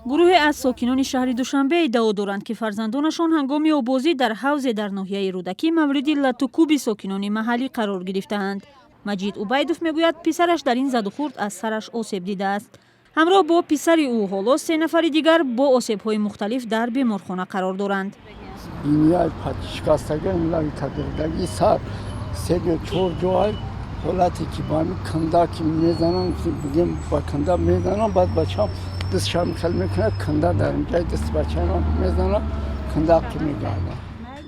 گروهی از ساکنان شهر دوشنبه ادعا دارند که فرزندانشان هنگام آبازی در ҳавз در ناحیه رودکی مورد لطوکوب ساکنان محلی قرار گرفتند. مجید عبیدوف میگوید پسرش در این زد و خورد از سرش آسیب دیده است. همراه با پسر او حالا 3 نفر دیگر با آسیب‌های مختلف در بیمارخانه قرار دارند. دنیای شکستگی ملل تدریجی سر 3-4 جای حالتی که با کندا که میزنن بگیم با کندا میزنن بعد بچه‌ها دستشان خل میکنه کندا در اینجا دست بچه‌ها میزنن کندا که میگردن.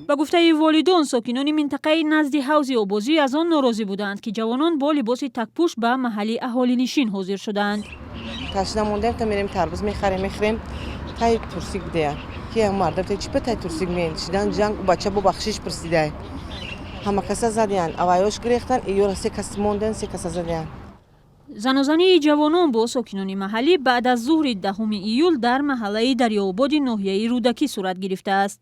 با گفته والدان ساکنان منطقه نزد ҳавзи آبازی از آن ناراضی بودند که جوانان با لباس تک‌پوش به محل اهالی نشین حاضر شدند. تاش نموندیم تا میریم تربوز میخریم تای ترسیک بوده که مردم تا چی پتای ترسیک میشدن جنگ بچه با بخشش پرسیده همه کسا زدیان اوایش گرفتن ایور 3 کس موندن 3 کس زدیان. زنازنی جوانان با ساکنان محلی بعد از ظهر 10 ایول در محله دریاآباد ناحیه رودکی صورت گرفته است.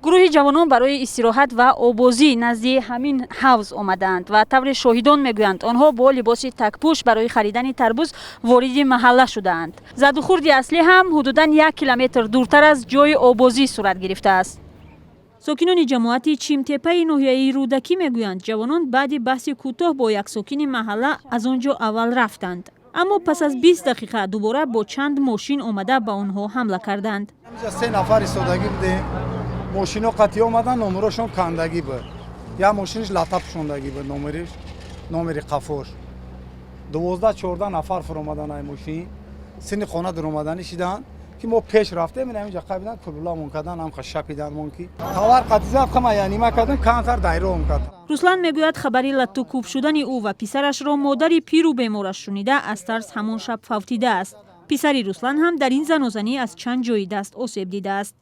گروه جوانان برای استراحت و آبازی نزد همین ҳавз آمدند و طور شاهدان میگویند آنها با لباس تک‌پوش برای خریدن تربوز وارد محله شدند. زد و خورد اصلی هم حدوداً 1 کیلومتر دورتر از جای آبازی صورت گرفته است. ساکنان جماعت چیمتپه ناحیه رودکی میگویند جوانان بعد بحث کوتاه با یک ساکن محله از آنجا اول رفتند. اما پس از 20 دقیقه دوباره با چند ماشین آمده به آنها حمله کردند. 3 نفر ایستادگی بودیم. ماشینا قطعی آمدن نمرشون کندگی بود. یا ماشینش لطف شوندگی بود نمری قفوش. 12-14 نفر فر اومدن ای ماشین. سن خانه در اومدن شدن که ما پیش رفتیم اینجا قبلا کلولا کردن هم خشپیدن مونکی. توار قطعی کما یعنی ما کردیم کانتر دایره کرد. روسلان میگوید خبری لطوکوب شدن او و پسرش را مادری پیر و بیمارش شنیده از ترس همون شب فوتیده است. پسری روسلان هم در این زنازنی از چند جای دست آسیب دیده است.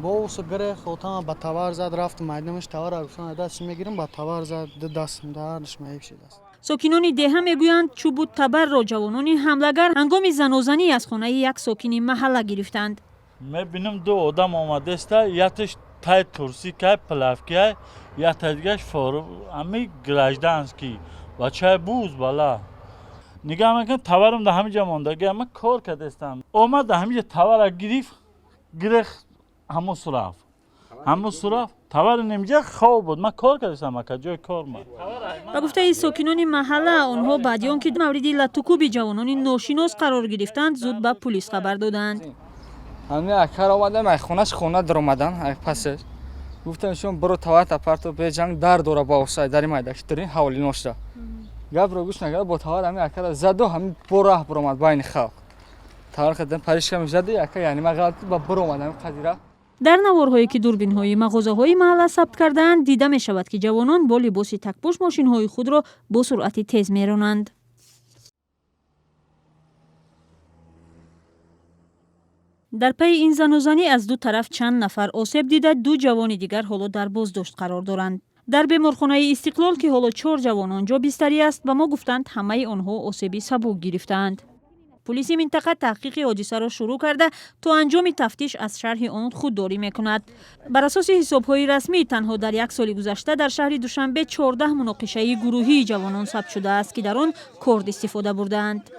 با او سگره خودم با توار زد رفت مایدمش توار روشن دست میگیرم با توار زد دستم دارش میب شده است. ساکنان ده میگویند چوب و تبر را جوانان حمله‌گر هنگام زنازنی از خانه یک ساکن محله گرفتند. میبینم 2 آدم آمده است، یکش تای ترسی که پلافکی یا تدیگش فارو امی گرجدانس کی بچه بوز بالا نگاه میکنم توارم ده همینجا مونده اما کار کرده استم اومد ده همینجا توار گرفت همون صراف توار نمیجا خواب بود. من کار کردم که جای کار من. با گفته ساکنان محله آنها بعد آنکه مورد لطوکوب جوانان ناشناس قرار گرفتند زود به پلیس خبر دادند. همین اکر آمدن خونه در اومدن پسش گفتم شما برو توات اپارتو به جنگ در دوره با اوسای در مایداش ترین حوالی نوشته گپ رو گوش نکرد با توات همین اکر زد و همین براه برآمد بین خلق توار کردن پریش کم زد یک یعنی ما غلطی با برو اومدن قدیره. در نوارهایی که دوربین‌های مغازه‌های محله ثبت کردند دیده می‌شود که جوانان با لباس تک‌پوش ماشین‌های خود را با سرعت تیز می‌رانند. در پی این زنازنی از 2 طرف چند نفر آسیب دیده 2 جوان دیگر حالا در بازداشت قرار دارند. در بیمارخانه استقلال که حالا 4 جوان آنجا بستری است و ما گفتند همه آنها آسیب سبک گرفتند. پلیس منطقه تحقیق حادثه را شروع کرده تا انجام تفتیش از شرح آن خودداری میکند. بر اساس حساب‌های رسمی تنها در 1 سال گذشته در شهر دوشنبه 14 مونوقیشای گروهی جوانان ثبت شده است که در آن کارد استفاده بردند.